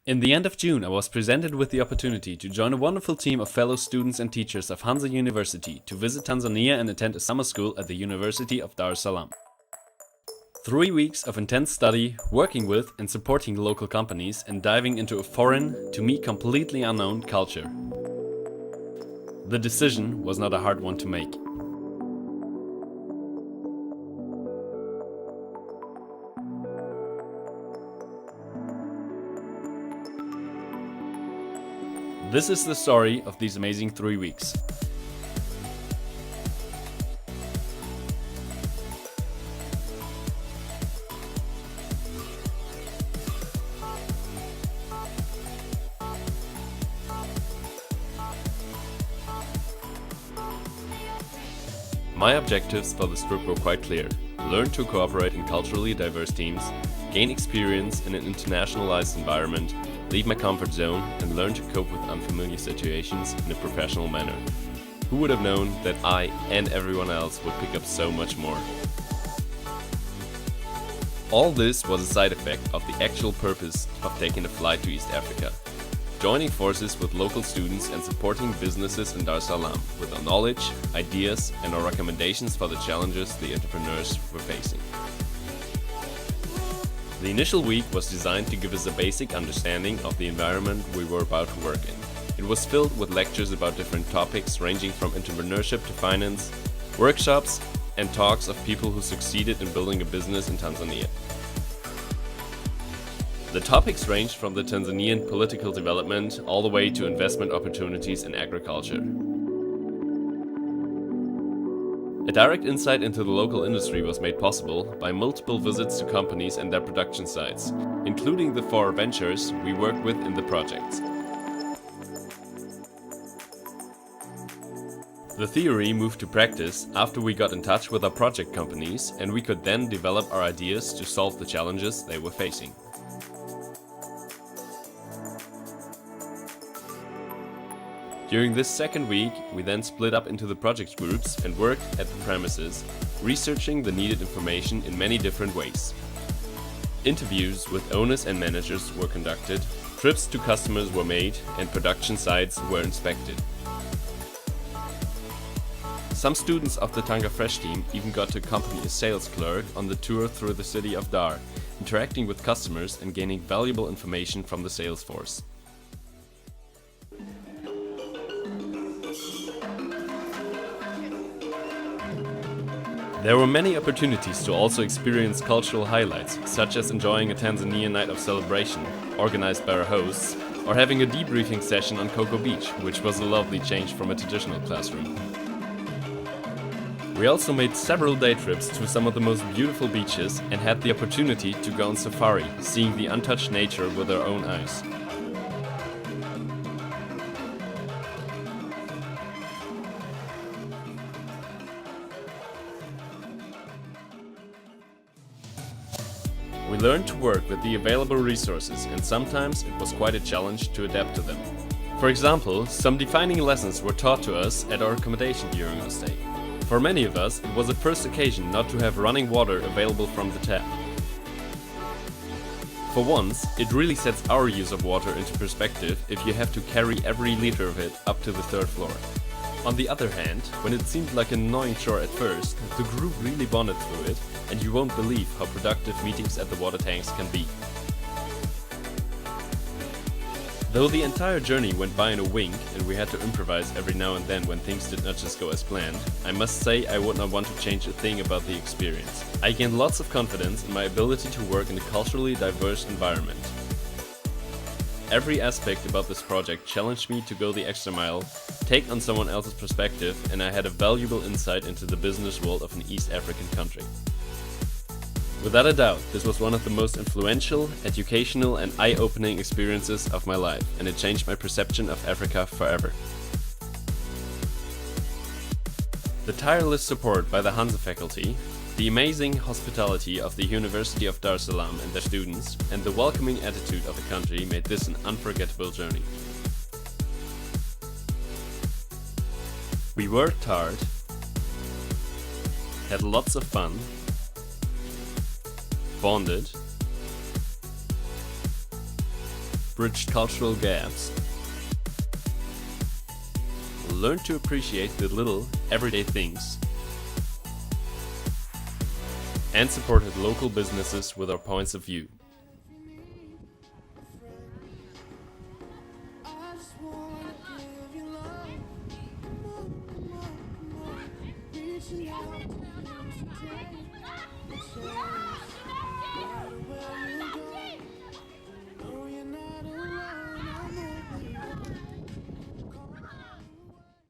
In the end of June, I was presented with the opportunity to join a wonderful team of fellow students and teachers of Hanze University to visit Tanzania and attend a summer school at the University of Dar, Salaam. 3 weeks of intense study, working with and supporting local companies and diving into a foreign, to me completely unknown, culture. The decision was not a hard one to make. This is the story of these amazing 3 weeks. My objectives for this trip were quite clear. Learn to cooperate in culturally diverse teams, gain experience in an internationalized environment, leave my comfort zone and learn to cope with unfamiliar situations in a professional manner. Who would have known that I and everyone else would pick up so much more? All this was a side effect of the actual purpose of taking a flight to East Africa. Joining forces with local students and supporting businesses in Dar es Salaam with our knowledge, ideas and our recommendations for the challenges the entrepreneurs were facing. The initial week was designed to give us a basic understanding of the environment we were about to work in. It was filled with lectures about different topics ranging from entrepreneurship to finance, workshops and talks of people who succeeded in building a business in Tanzania. The topics ranged from the Tanzanian political development all the way to investment opportunities in agriculture. A direct insight into the local industry was made possible by multiple visits to companies and their production sites, including the 4 ventures we worked with in the projects. The theory moved to practice after we got in touch with our project companies and we could then develop our ideas to solve the challenges they were facing. During this second week, we then split up into the project groups and worked at the premises, researching the needed information in many different ways. Interviews with owners and managers were conducted, trips to customers were made, and production sites were inspected. Some students of the Tanga Fresh team even got to accompany a sales clerk on the tour through the city of Dar, interacting with customers and gaining valuable information from the sales force. There were many opportunities to also experience cultural highlights, such as enjoying a Tanzanian night of celebration, organized by our hosts, or having a debriefing session on Cocoa Beach, which was a lovely change from a traditional classroom. We also made several day trips to some of the most beautiful beaches and had the opportunity to go on safari, seeing the untouched nature with our own eyes. We learned to work with the available resources and sometimes it was quite a challenge to adapt to them. For example, some defining lessons were taught to us at our accommodation during our stay. For many of us, it was a first occasion not to have running water available from the tap. For once, it really sets our use of water into perspective if you have to carry every liter of it up to the 3rd floor. On the other hand, when it seemed like an annoying chore at first, the group really bonded through it, and you won't believe how productive meetings at the water tanks can be. Though the entire journey went by in a wink and we had to improvise every now and then when things did not just go as planned, I must say I would not want to change a thing about the experience. I gained lots of confidence in my ability to work in a culturally diverse environment. Every aspect about this project challenged me to go the extra mile, take on someone else's perspective, and I had a valuable insight into the business world of an East African country. Without a doubt, this was one of the most influential, educational and eye-opening experiences of my life, and it changed my perception of Africa forever. The tireless support by the Hanze faculty, the amazing hospitality of the University of Dar es Salaam and their students, and the welcoming attitude of the country made this an unforgettable journey. We worked hard, had lots of fun, bonded, bridged cultural gaps, learned to appreciate the little, everyday things, and supported local businesses with our points of view. Reaching out to you today.